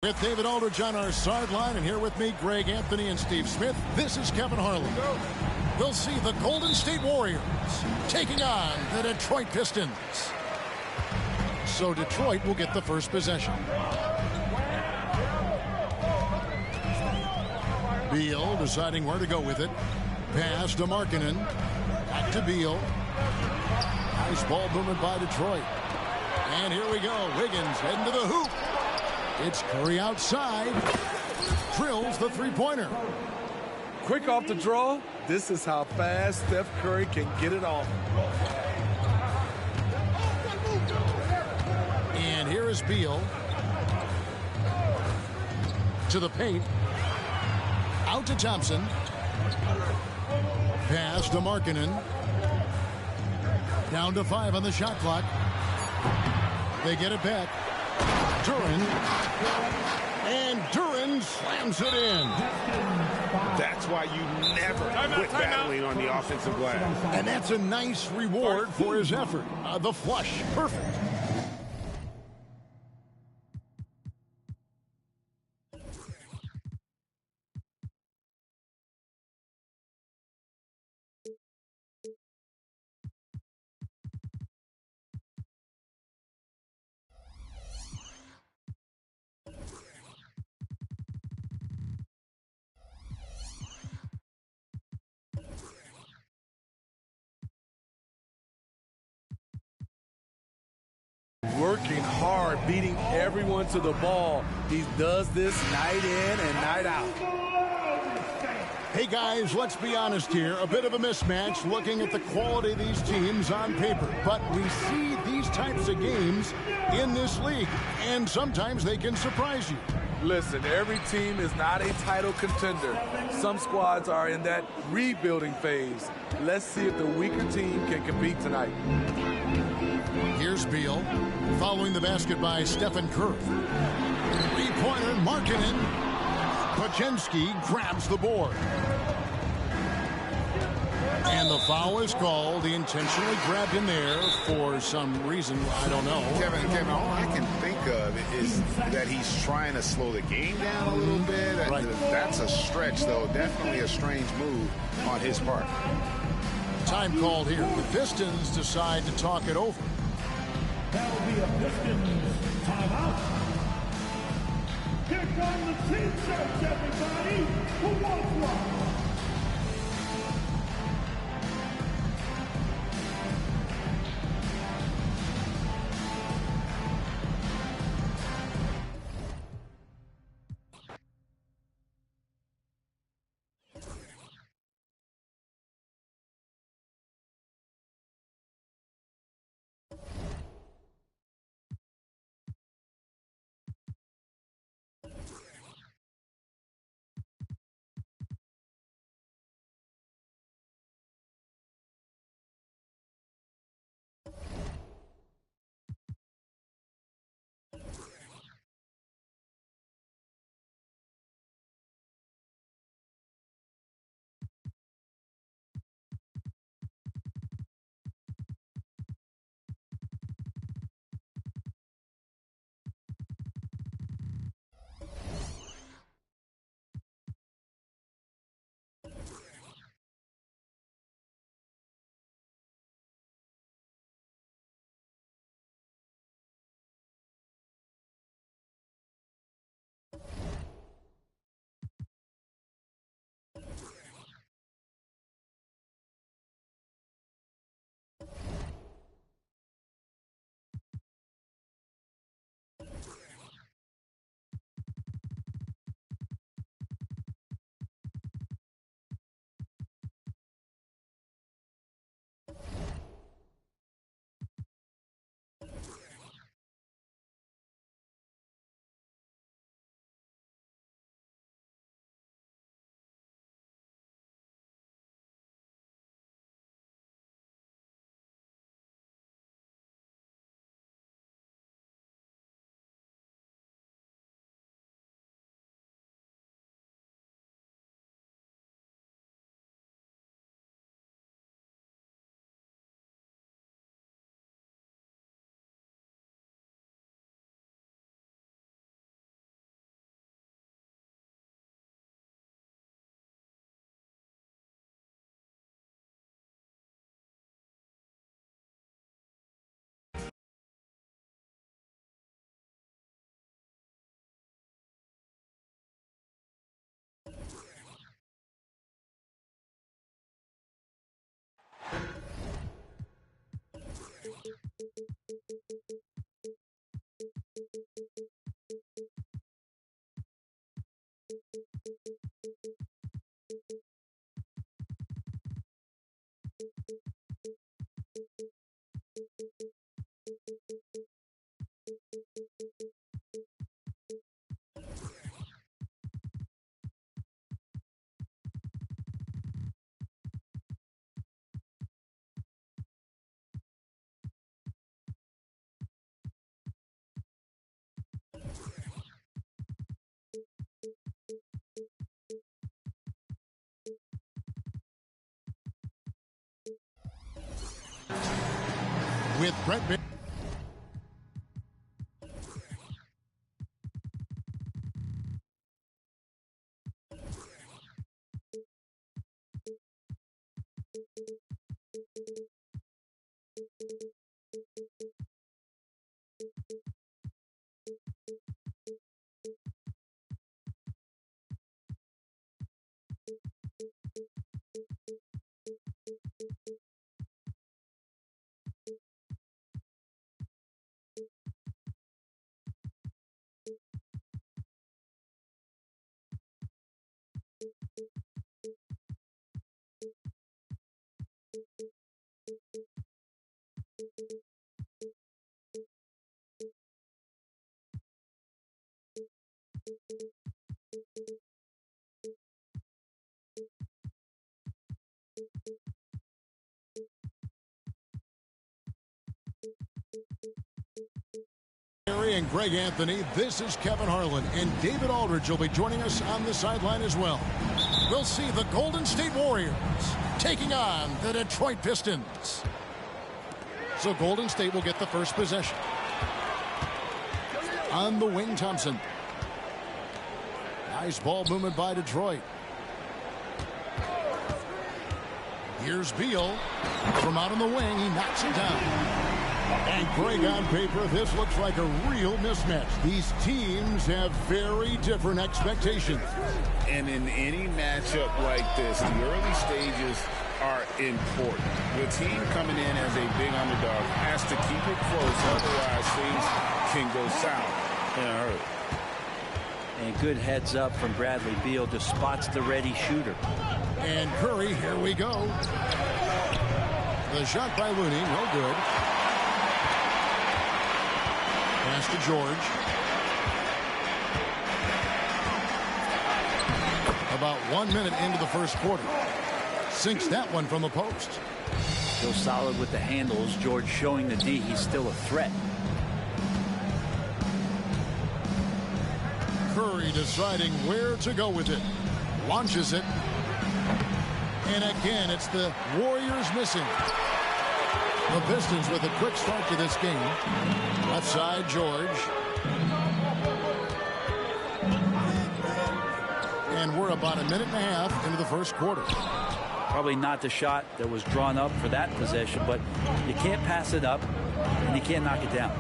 With David Aldridge on our sideline, and here with me, Greg Anthony and Steve Smith, this is Kevin Harlan. We'll see the Golden State Warriors taking on the Detroit Pistons. So Detroit will get the first possession. Beal deciding where to go with it. Pass to Markkanen. Back to Beal. Nice ball movement by Detroit. And here we go. Wiggins heading to the hoop. It's Curry outside. Drills the three-pointer. Quick off the draw. This is how fast Steph Curry can get it off. And here is Beal. To the paint. Out to Thompson. Pass to Markkanen. Down to 5 on the shot clock. They get it back. Duren. And Duren slams it in. That's why you never quit battling on the offensive glass. And that's a nice reward for his effort. The flush. Perfect. Working hard, beating everyone to the ball. He does this night in and night out. Hey guys, let's be honest here. A bit of a mismatch looking at the quality of these teams on paper. But we see these types of games in this league, and sometimes they can surprise you. Listen, every team is not a title contender. Some squads are in that rebuilding phase. Let's see if the weaker team can compete tonight. Here's Beal, following the basket by Stephen Curry. Three-pointer, Markkanen. Pachinski grabs the board. And the foul is called. He intentionally grabbed him there for some reason. I don't know. Kevin, all I can think of is that he's trying to slow the game down a little bit. Right. That's a stretch, though. Definitely a strange move on his part. Time called here. The Pistons decide to talk it over. That'll be a Pistons timeout. Here come the team shirts, everybody. Who wants one? with Brett. And Greg Anthony, this is Kevin Harlan, and David Aldridge will be joining us on the sideline as well. We'll see the Golden State Warriors taking on the Detroit Pistons. So Golden State will get the first possession. On the wing, Thompson. Nice ball movement by Detroit. Here's Beal. From out on the wing, he knocks it down. And Greg, on paper, this looks like a real mismatch. These teams have very different expectations. And in any matchup like this, the early stages are important. The team coming in as a big underdog has to keep it close, otherwise things can go south in a hurry. And good heads up from Bradley Beal, just spots the ready shooter. And Curry, here we go. The shot by Looney, no good. Pass to George. About 1 minute into the first quarter. Sinks that one from the post. Still solid with the handles. George showing the D he's still a threat. Curry deciding where to go with it. Launches it. And again, it's the Warriors missing. The Pistons with a quick start to this game. Left side, George. And we're about a minute and a half into the first quarter. Probably not the shot that was drawn up for that possession, but you can't pass it up, and you can't knock it down.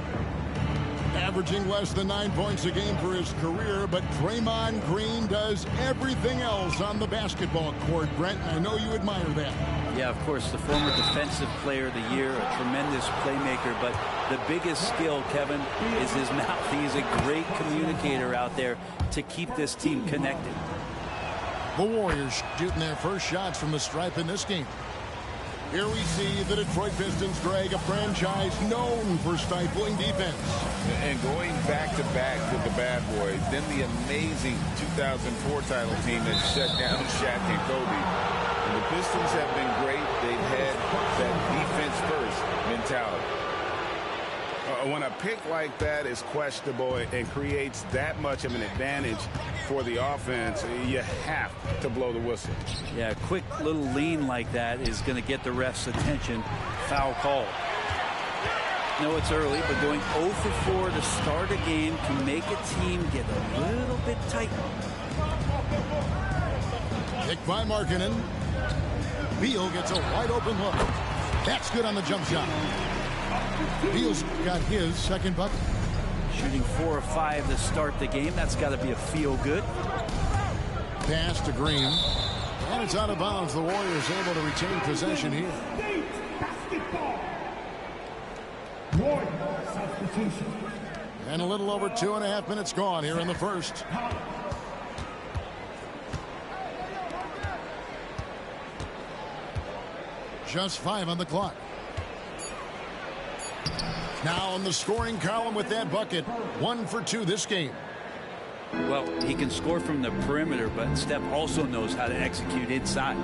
Averaging less than 9 points a game for his career, but Draymond Green does everything else on the basketball court, Brent. I know you admire that. Yeah, of course, the former defensive player of the year, a tremendous playmaker, but the biggest skill, Kevin, is his mouth. He's a great communicator out there to keep this team connected. The Warriors shooting their first shots from the stripe in this game. Here we see the Detroit Pistons, Greg, a franchise known for stifling defense. And going back-to-back with the bad boys, then the amazing 2004 title team that shut down Shaq and Kobe. And the Pistons have been great. They've had that defense-first mentality. When a pick like that is questionable and creates that much of an advantage for the offense, you have to blow the whistle. Yeah, a quick little lean like that is going to get the ref's attention. Foul call. No, it's early, but going 0 for 4 to start a game can make a team get a little bit tight. Pick by Markkanen. Beal gets a wide open look. That's good on the jump shot. Beal's got his second bucket. Shooting 4 of 5 to start the game. That's got to be a feel good. Pass to Green. And it's out of bounds. The Warriors able to retain possession here. And a little over 2.5 minutes gone here in the first. Just 5 on the clock. Now in the scoring column with that bucket. 1 for 2 this game. Well, he can score from the perimeter, but Steph also knows how to execute inside.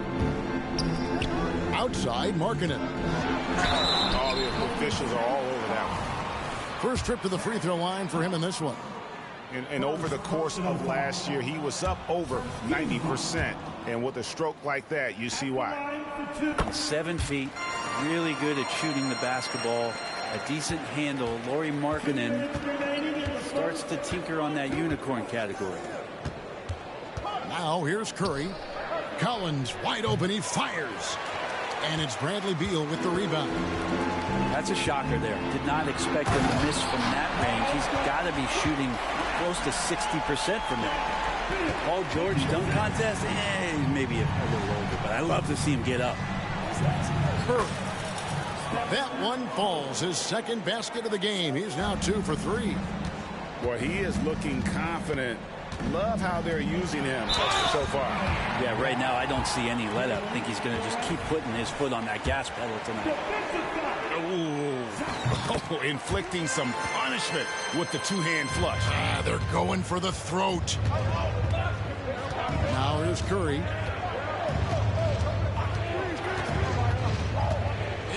Outside, Markkanen. All the officials are all over that one. First trip to the free throw line for him in this one. And over the course of last year, he was up over 90%. And with a stroke like that, you see why. 7 feet, really good at shooting the basketball. a decent handle. Lauri Markkanen starts to tinker on that unicorn category. Now here's Curry. Collins wide open. He fires. And it's Bradley Beal with the rebound. That's a shocker there. Did not expect him to miss from that range. He's got to be shooting close to 60% from there. Paul George dunk contest? Maybe a little older, but I love to see him get up. Curry. That one falls. His second basket of the game. He's now 2 for 3. Boy, he is looking confident. Love how they're using him so far. Yeah, right now I don't see any let up. I think he's going to just keep putting his foot on that gas pedal tonight. Oh, inflicting some punishment with the two-hand flush. They're going for the throat. Now here's Curry.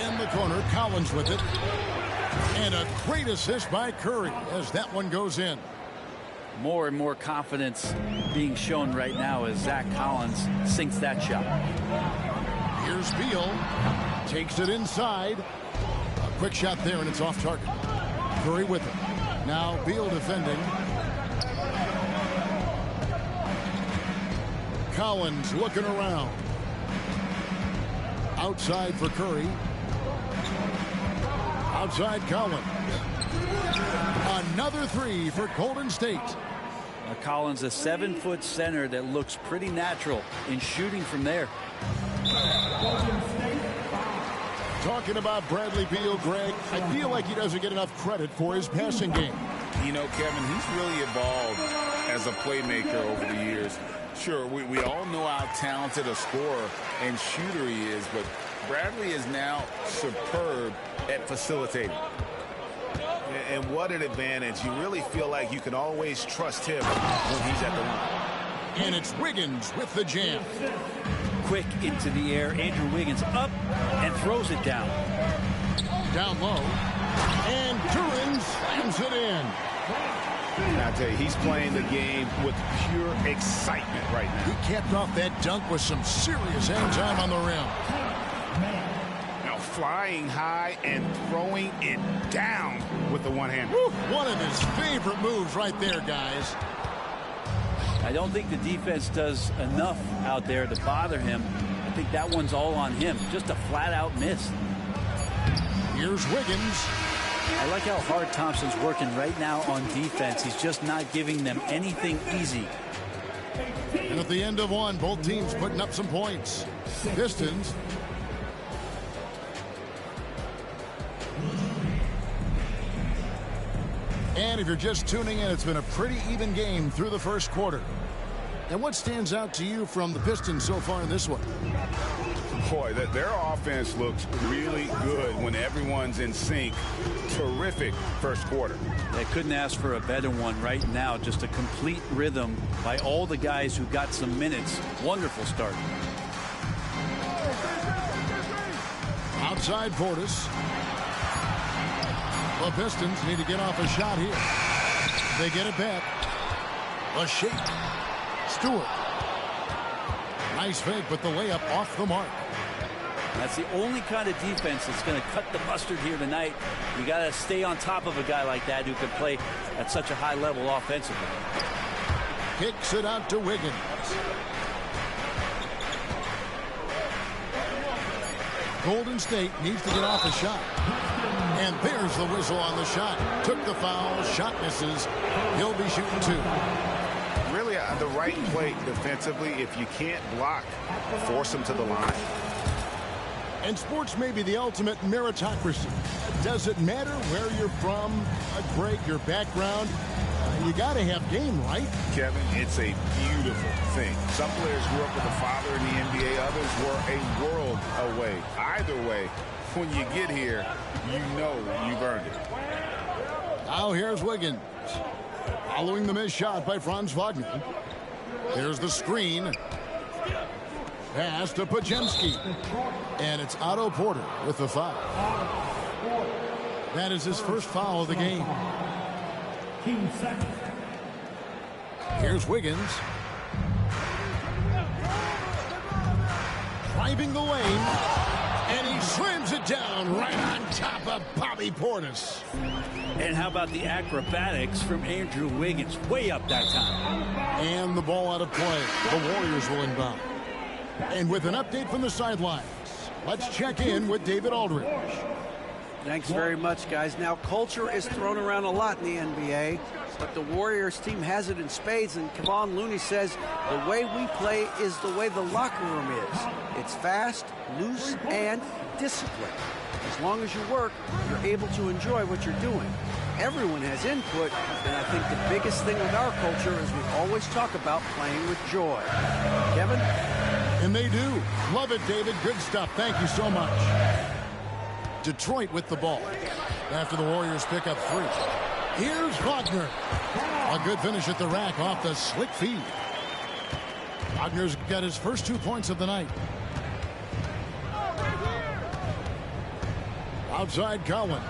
In the corner, Collins with it. And a great assist by Curry as that one goes in. More and more confidence being shown right now as Zach Collins sinks that shot. Here's Beal. Takes it inside. A quick shot there, and it's off target. Curry with it. Now Beal defending. Collins looking around. Outside for Curry. Outside Collins. Another three for Golden State. Collins, a 7-foot center that looks pretty natural in shooting from there. Talking about Bradley Beal, Greg, I feel like he doesn't get enough credit for his passing game. You know, Kevin, he's really evolved as a playmaker over the years. Sure, we all know how talented a scorer and shooter he is, but Bradley is now superb at facilitating. And what an advantage. You really feel like you can always trust him when he's at the line. And it's Wiggins with the jam. Quick into the air. Andrew Wiggins up and throws it down. Down low. And Duran slams it in. I tell you, he's playing the game with pure excitement right now. He capped off that dunk with some serious hang time on the rim. Now flying high and throwing it down with the one hand. One of his favorite moves right there, guys. I don't think the defense does enough out there to bother him. I think that one's all on him. Just a flat-out miss. Here's Wiggins. I like how hard Thompson's working right now on defense. He's just not giving them anything easy. And at the end of one, both teams putting up some points. Pistons. And if you're just tuning in, it's been a pretty even game through the first quarter. And what stands out to you from the Pistons so far in this one? Boy, their offense looks really good when everyone's in sync. Terrific first quarter. They couldn't ask for a better one right now. Just a complete rhythm by all the guys who got some minutes. Wonderful start. Outside Portis. The Pistons need to get off a shot here. They get it back. A shake. Stewart. Nice fake, but the layup off the mark. That's the only kind of defense that's going to cut the mustard here tonight. You got to stay on top of a guy like that who can play at such a high level offensively. Kicks it out to Wiggins. Golden State needs to get off a shot. And there's the whistle on the shot. Took the foul. Shot misses. He'll be shooting two. Really the right play defensively. If you can't block, force him to the line. And sports may be the ultimate meritocracy. Does it matter where you're from, Greg, your background? You got to have game, right? Kevin, it's a beautiful thing. Some players grew up with a father in the NBA. Others were a world away. Either way, when you get here, you know you've earned it. Now here's Wiggins. Following the missed shot by Franz Wagner. There's the screen. Pass to Podziemski. And it's Otto Porter with the foul. That is his first foul of the game. Here's Wiggins. Driving the lane. And he slams it down right on top of Bobby Portis. And how about the acrobatics from Andrew Wiggins? Way up that time. And the ball out of play. The Warriors will inbound. And with an update from the sidelines, let's check in with David Aldridge. Thanks very much, guys. Now, culture is thrown around a lot in the NBA, but the Warriors team has it in spades, and Kevon Looney says the way we play is the way the locker room is. It's fast, loose, and disciplined. As long as you work, you're able to enjoy what you're doing. Everyone has input, and I think the biggest thing with our culture is we always talk about playing with joy. Kevin? And they do. Love it, David. Good stuff. Thank you so much. Detroit with the ball after the Warriors pick up 3. Here's Wagner. A good finish at the rack off the slick feed. Wagner's got his first 2 points of the night. Outside Collins.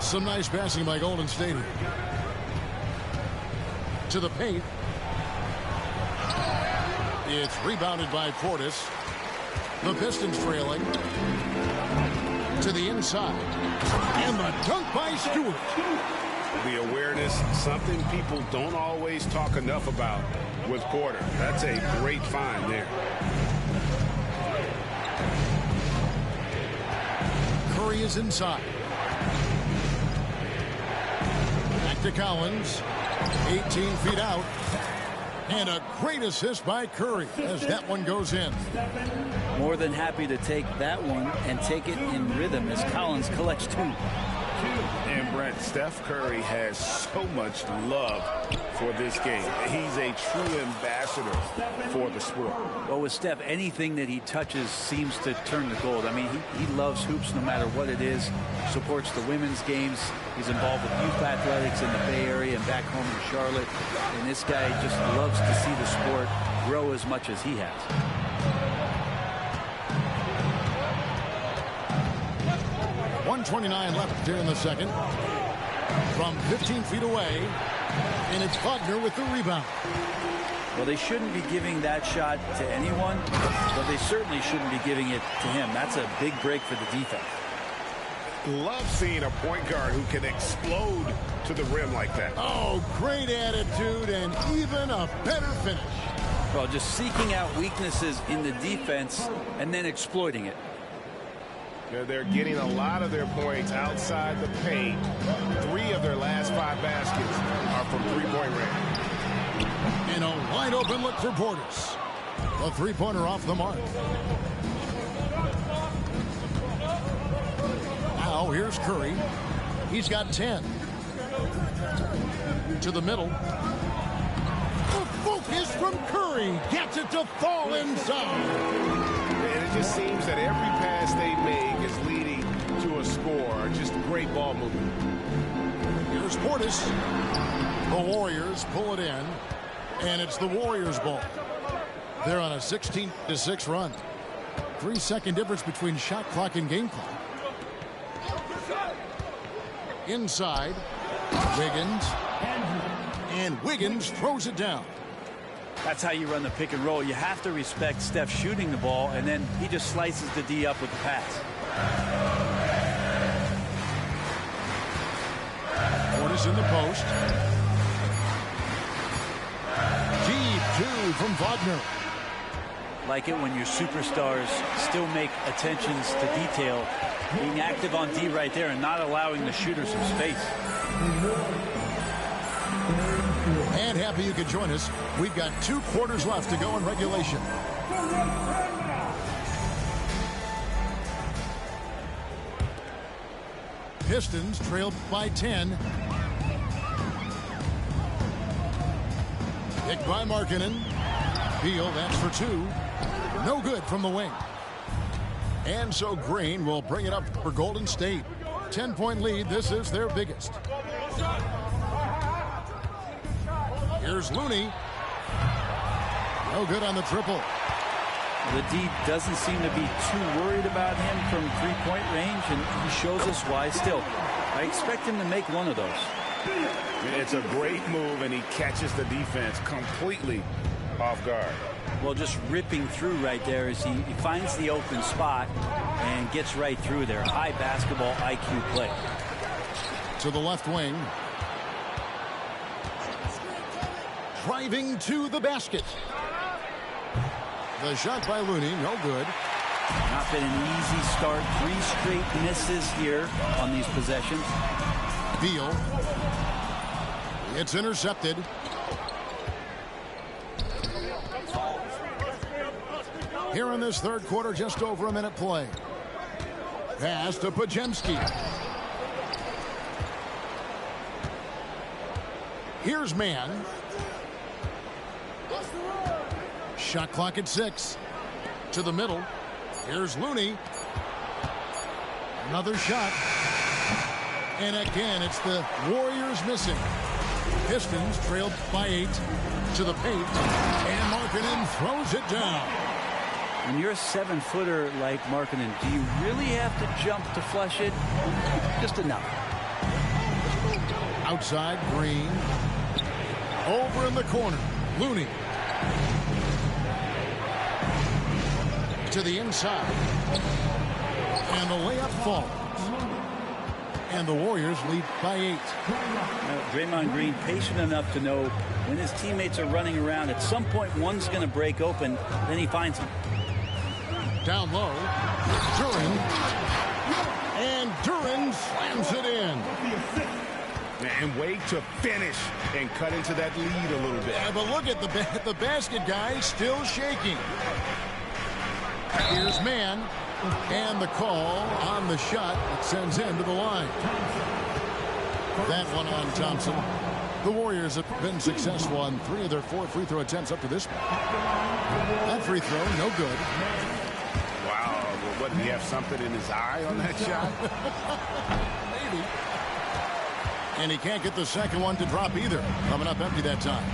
Some nice passing by Golden State here. To the paint. It's rebounded by Portis. The Pistons trailing. To the inside. And the dunk by Stewart. The awareness, something people don't always talk enough about with Porter. That's a great find there. Curry is inside. Back to Collins. 18 feet out. And a great assist by Curry as that one goes in. More than happy to take that one and take it in rhythm as Collins collects 2. And Brent, Steph Curry has so much love for this game. He's a true ambassador for the sport. Well, with Steph, anything that he touches seems to turn to gold. I mean, he loves hoops no matter what it is. Supports the women's games. He's involved with youth athletics in the Bay Area and back home in Charlotte. And this guy just loves to see the sport grow as much as he has. 1:29 left here in the second. From 15 feet away. And it's Wagner with the rebound. Well, they shouldn't be giving that shot to anyone, but they certainly shouldn't be giving it to him. That's a big break for the defense. Love seeing a point guard who can explode to the rim like that. Oh, great attitude and even a better finish. Well, just seeking out weaknesses in the defense and then exploiting it. They're getting a lot of their points outside the paint. 3 of their last 5 baskets are from three-point range. And a wide open look for Portis. A three-pointer off the mark. Now here's Curry. He's got 10. To the middle. The focus from Curry gets it to fall inside. And it just seems that every pass they make is leading to a score. Just great ball movement. Here's Portis. The Warriors pull it in. And it's the Warriors' ball. They're on a 16-6 run. 3-second difference between shot clock and game clock. Inside. Wiggins. And Wiggins throws it down. That's how you run the pick and roll. You have to respect Steph shooting the ball, and then he just slices the D up with the pass. Portis in the post. Deep 2 from Wagner. Like it when your superstars still make attentions to detail, being active on D right there and not allowing the shooter some space. And happy you could join us. We've got 2 quarters left to go in regulation. Pistons trailed by 10. Picked by Markkanen. Beal, that's for 2. No good from the wing. And so Green will bring it up for Golden State. 10-point lead. This is their biggest. Here's Looney. No good on the triple. The D doesn't seem to be too worried about him from three-point range, and he shows us why still. I expect him to make one of those. It's a great move, and he catches the defense completely off guard. Well, just ripping through right there as he finds the open spot and gets right through there. High basketball IQ play. To the left wing. Driving to the basket. The shot by Looney, no good. Not been an easy start. 3 straight misses here on these possessions. Beal. It's intercepted. Here in this third quarter, just over a minute play. Pass to Pajemski. Here's Mann. Shot clock at 6. To the middle. Here's Looney. Another shot. And again, it's the Warriors missing. Pistons trailed by 8 to the paint. And Markkanen throws it down. When you're a 7-footer like Markkanen, do you really have to jump to flush it? Just enough. Outside, Green. Over in the corner, Looney. To the inside. And the layup falls. And the Warriors lead by 8. Now, Draymond Green patient enough to know when his teammates are running around, at some point one's going to break open, then he finds them. Down low, Duren. And Duren slams it in. And wait to finish and cut into that lead a little bit. Yeah, but look at the basket guy still shaking. Here's Mann. And the call on the shot that sends him to the line. That one on Thompson. The Warriors have been successful on 3 of their 4 free throw attempts up to this point. That free throw, no good. Wow, well, what, did he have something in his eye on that shot? Maybe. And he can't get the second one to drop either. Coming up empty that time.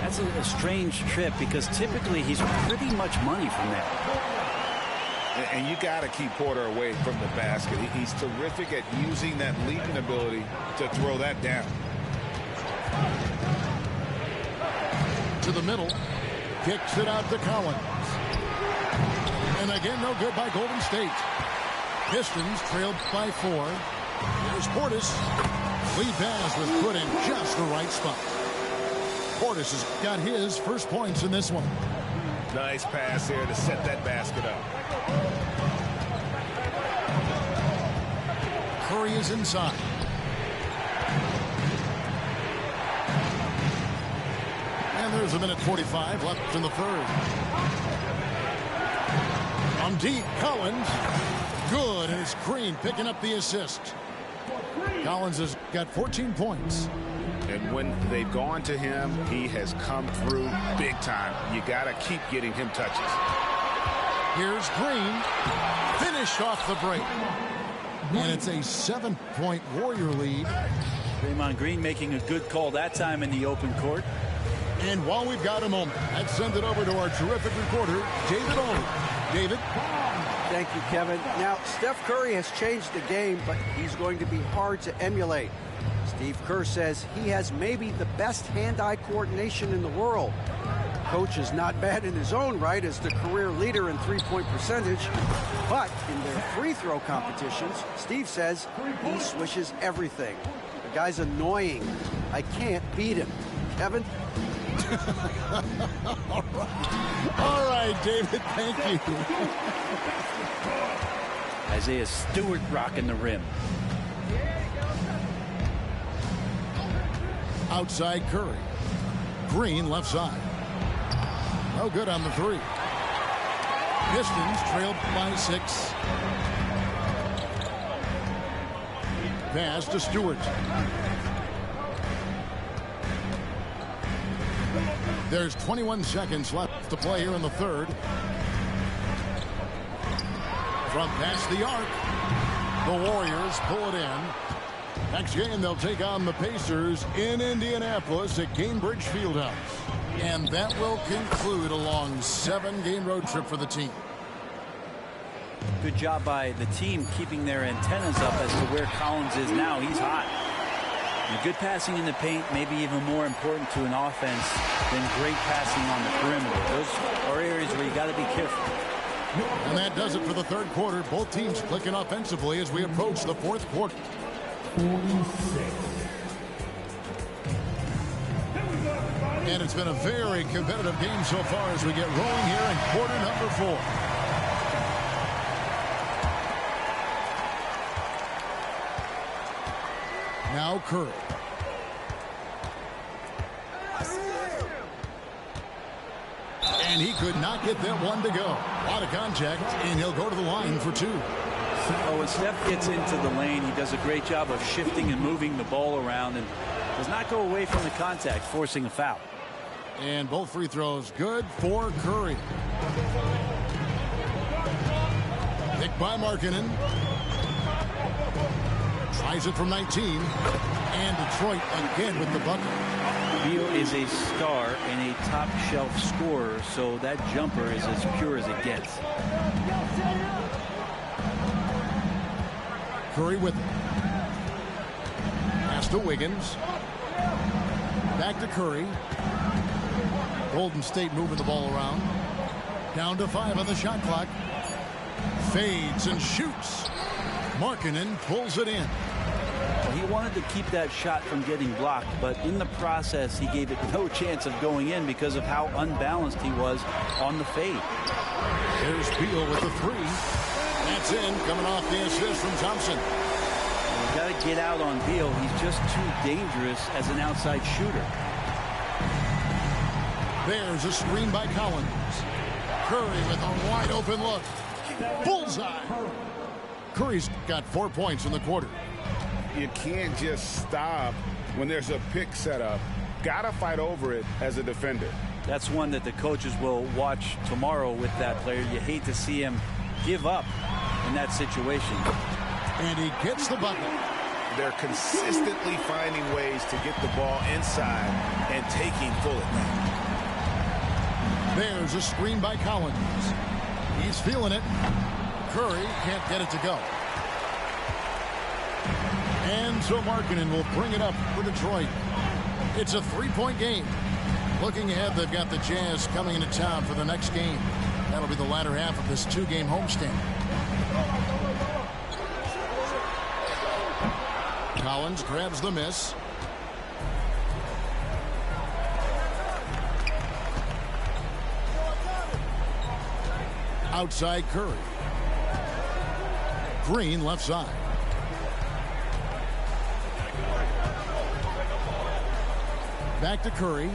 That's a strange trip because typically he's pretty much money from that. And you got to keep Porter away from the basket. He's terrific at using that leaping ability to throw that down. To the middle. Kicks it out to Collins. And again, no good by Golden State. Pistons trailed by 4. Here's Portis. Lead pass was put in just the right spot. Portis has got his first points in this one. Nice pass there to set that basket up. Curry is inside. And there's a minute 45 left in the third. On deep, Collins. Good, and it's Green picking up the assist. Collins has got 14 points. And when they've gone to him, he has come through big time. You got to keep getting him touches. Here's Green. Finished off the break. And it's a 7-point Warrior lead. Draymond Green making a good call that time in the open court. And while we've got a moment, let's send it over to our terrific reporter, David Olin. David? Thank you, Kevin. Now, Steph Curry has changed the game, but he's going to be hard to emulate. Steve Kerr says he has maybe the best hand-eye coordination in the world. Coach is not bad in his own right as the career leader in three-point percentage, but in their free throw competitions, Steve says he swishes everything. The guy's annoying. I can't beat him. Kevin? All right, David, thank you. Isaiah Stewart rocking the rim. Outside Curry. Green left side. No good on the 3. Pistons trailed by 6. Pass to Stewart. There's 21 seconds left to play here in the third. From past the arc, the Warriors pull it in. Next game, they'll take on the Pacers in Indianapolis at Gainbridge Fieldhouse. And that will conclude a long 7-game road trip for the team. Good job by the team keeping their antennas up as to where Collins is now. He's hot. And good passing in the paint may be even more important to an offense than great passing on the perimeter. Those are areas where you got to be careful. And that does it for the third quarter. Both teams clicking offensively as we approach the fourth quarter. 46. And it's been a very competitive game so far as we get rolling here in quarter number 4. Now Curry. And he could not get that one to go. A lot of contact, and he'll go to the line for 2. Oh, when Steph gets into the lane, he does a great job of shifting and moving the ball around and does not go away from the contact, forcing a foul. And both free throws good for Curry. Picked by Markkanen. Tries it from 19. And Detroit again with the bucket. Beal is a star and a top-shelf scorer, so that jumper is as pure as it gets. Curry with it. Pass to Wiggins. Back to Curry. Golden State moving the ball around. Down to 5 on the shot clock. Fades and shoots. Markkanen pulls it in. He wanted to keep that shot from getting blocked, but in the process, he gave it no chance of going in because of how unbalanced he was on the fade. There's Beal with the 3. That's in, coming off the assist from Thompson. You've got to get out on Beal. He's just too dangerous as an outside shooter. There's a screen by Collins. Curry with a wide open look. Bullseye. Curry's got 4 points in the quarter. You can't just stop when there's a pick set up. Gotta fight over it as a defender. That's one that the coaches will watch tomorrow with that player. You hate to see him give up in that situation. And he gets the bucket. They're consistently finding ways to get the ball inside and taking full advantage. There's a screen by Collins. He's feeling it. Curry can't get it to go. And so Markkanen will bring it up for Detroit. It's a 3-point game. Looking ahead, they've got the Jazz coming into town for the next game. That'll be the latter half of this 2-game homestand. Collins grabs the miss. Outside Curry. Green left side. Back to Curry.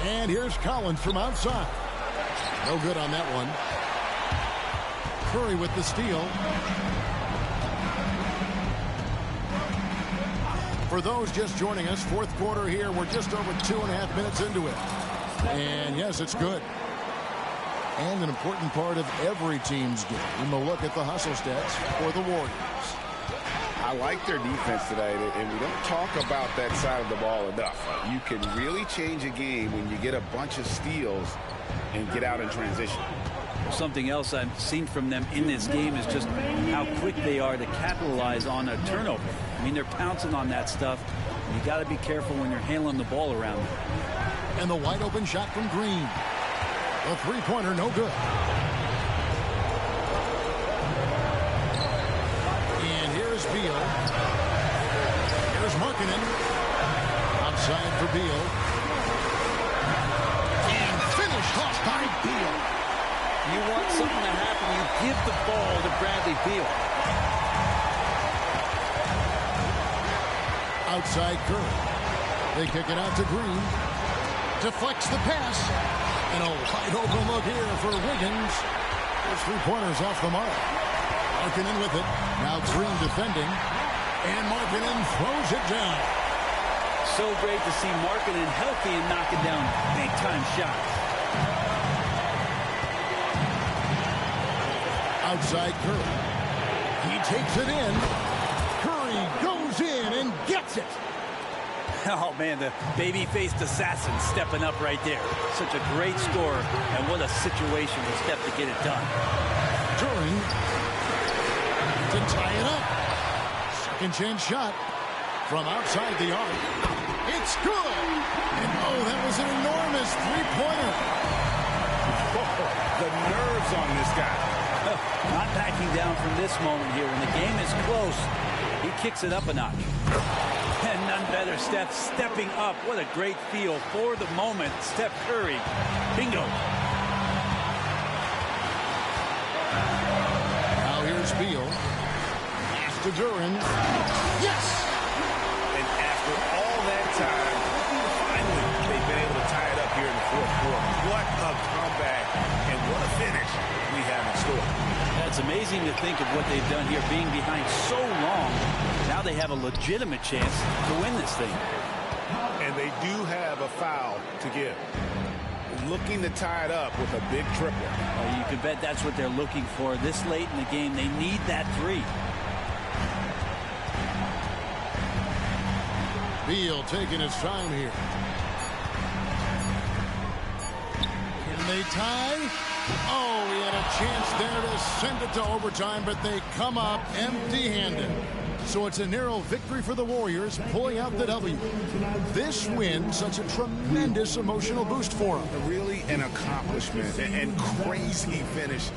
And here's Collins from outside. No good on that one. Curry with the steal. For those just joining us, fourth quarter here. We're just over 2.5 minutes into it. And yes, it's good. And an important part of every team's game. We'll look at the hustle stats for the Warriors. I like their defense tonight, and we don't talk about that side of the ball enough. You can really change a game when you get a bunch of steals and get out in transition. Something else I've seen from them in this game is just how quick they are to capitalize on a turnover. I mean, they're pouncing on that stuff. You got to be careful when you're handling the ball around. And the wide open shot from Green. A three-pointer, no good. And here's Beal. Here's Markkanen. Outside for Beal. And finished off by Beal. You want something to happen, you give the ball to Bradley Beal. Outside Curry. They kick it out to Green. Deflects the pass. And a wide open look here for Wiggins. Those three-pointers off the mark. Markkanen with it. Now Green defending. And Markkanen throws it down. So great to see Markkanen healthy and knocking down big-time shots. Outside Curry. He takes it in. Curry goes in and gets it. Oh, man, the baby-faced assassin stepping up right there. Such a great scorer, and what a situation for Steph to get it done. During to tie it up. Second chance shot from outside the arc. It's good. And oh, that was an enormous three-pointer. The nerves on this guy. Not backing down from this moment here. When the game is close, he kicks it up a notch. And none better, Steph stepping up. What a great feel for the moment. Steph Curry. Bingo. Now here's Beal. Pass to Duran. Yes! And after all that time, finally they've been able to tie it up here in the fourth quarter. What a comeback and what a finish we have in store. It's amazing to think of what they've done here, being behind so long. Now they have a legitimate chance to win this thing. And they do have a foul to give. Looking to tie it up with a big triple. You can bet that's what they're looking for this late in the game. They need that three. Beal taking his time here. Can they tie? Oh, he had a chance there to send it to overtime, but they come up empty-handed. So it's a narrow victory for the Warriors, pulling out the W. This win, such a tremendous emotional boost for them. Really an accomplishment and crazy finish.